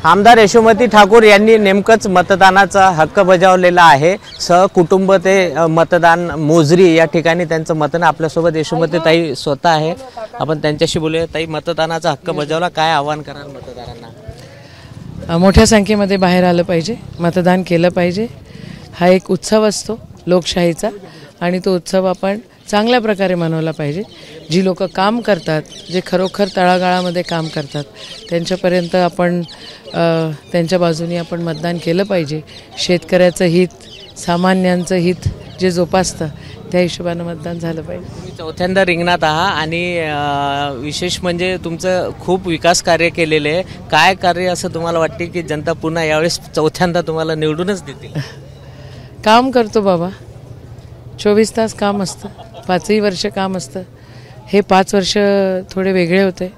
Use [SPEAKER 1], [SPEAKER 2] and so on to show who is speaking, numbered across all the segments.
[SPEAKER 1] आमदार यशोमती ठाकूर यांनी नेमकंच मतदानाचा हक्क बजावलेला आहे। सहकुटुंब ते मतदान मोजरी या ठिकाणी त्यांचं मतदान। आपल्यासोबत यशोमती ताई स्वतः आहे, आपण त्यांच्याशी बोलूया। ताई, मतदानाचा हक्क बजावला, काय आवाहन कराल मतदारांना?
[SPEAKER 2] मोठ्या संख्येमध्ये बाहेर आलं पाहिजे, मतदान केलं पाहिजे। हा एक उत्सव असतो लोकशाहीचा आणि तो उत्सव आपण चांगल्या प्रकारे मनवला पाहिजे। जी लोक काम करतात, जे खरोखर तळागाळामध्ये काम करतात, त्यांच्यापर्यंत आपण त्यांच्या बाजूने आपण मतदान केलं पाहिजे। शेतकऱ्याचं हित, सामान्यांचं हित जे जोपासतं त्या हिशोबाने मतदान झालं पाहिजे।
[SPEAKER 1] तुम्ही चौथ्यांदा रिंगणात आहात आणि विशेष म्हणजे तुमचं खूप विकास कार्य केलेले आहे। काय कार्य असं तुम्हाला वाटते की जनता पुन्हा यावेळेस चौथ्यांदा तुम्हाला निवडूनच देतील?
[SPEAKER 2] काम करतो बाबा, 24 तास काम असतं, 5ही वर्ष काम असतं। हे 5 वर्ष थोडे वेगळे होते।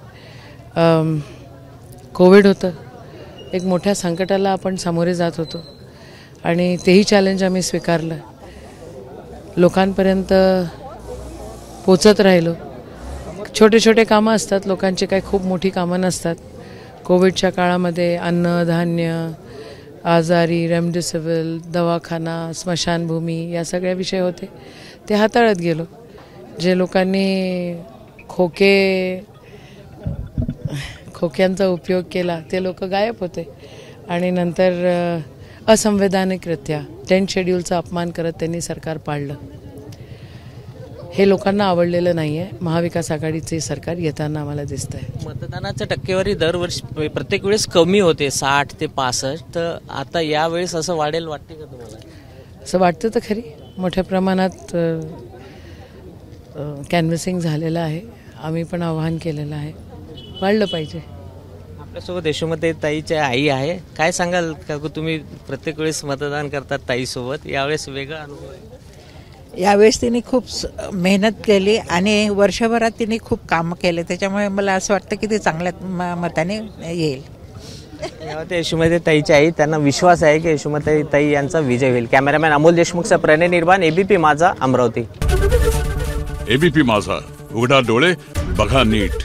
[SPEAKER 2] कोविड होतं, एक मोठ्या संकटाला आपण सामोरे जात होतो आणि तेही चॅलेंज आम्ही स्वीकारलं, लोकांपर्यंत पोचत राहिलो। छोटे छोटे कामं असतात लोकांची, काही खूप मोठी कामं नसतात। कोविडच्या काळामध्ये अन्न धान्य, आजारी, रेमडेसिवीर, दवाखाना, स्मशानभूमी या सगळे विषय होते, ते हाताळत गेलो। जे लोकांनी खोक्यांचा उपयोग केला ते लोक गायब होते आणि नंतर असंवैधानिकरित्या 10 शेड्यूलचा अपमान करत त्यांनी सरकार पाडलं। हे लोकांना आवडलेलं नाही आहे। महाविकास आघाडीचे सरकार येताना आम्हाला दिसत आहे।
[SPEAKER 1] मतदानाच्या टक्केवारी दरवर्षी प्रत्येक वेळेस कमी होते, 60 ते 65, तर आता यावेळेस असं वाढेल वाटते का तुम्हाला?
[SPEAKER 2] असं वाटतं तर खरी, मोठ्या प्रमाणात कॅनव्हसिंग झालेलं आहे। आम्ही पण आवाहन केलेलं आहे, वाढलं पाहिजे।
[SPEAKER 1] आपल्यासोबत यशोमती ताईच्या आई आहे, काय सांगाल का? तुम्ही प्रत्येक वेळेस मतदान करतात ताईसोबत, यावेळेस वेगळा अनुभव आहे?
[SPEAKER 3] यावेळेस तिने खूप मेहनत केली आणि वर्षभरात तिने खूप कामं केले, त्याच्यामुळे मला असं वाटतं की ते चांगल्या मताने येईल।
[SPEAKER 1] यशोमती ताईची आई, त्यांना विश्वास आहे की यशोमती ताई यांचा विजय होईल। कॅमेरामॅन अमोल देशमुखचा प्रणय निर्माण, एबीपी माझा, अमरावती।
[SPEAKER 4] एबीपी माझा, उघडा डोळे बघा नीट।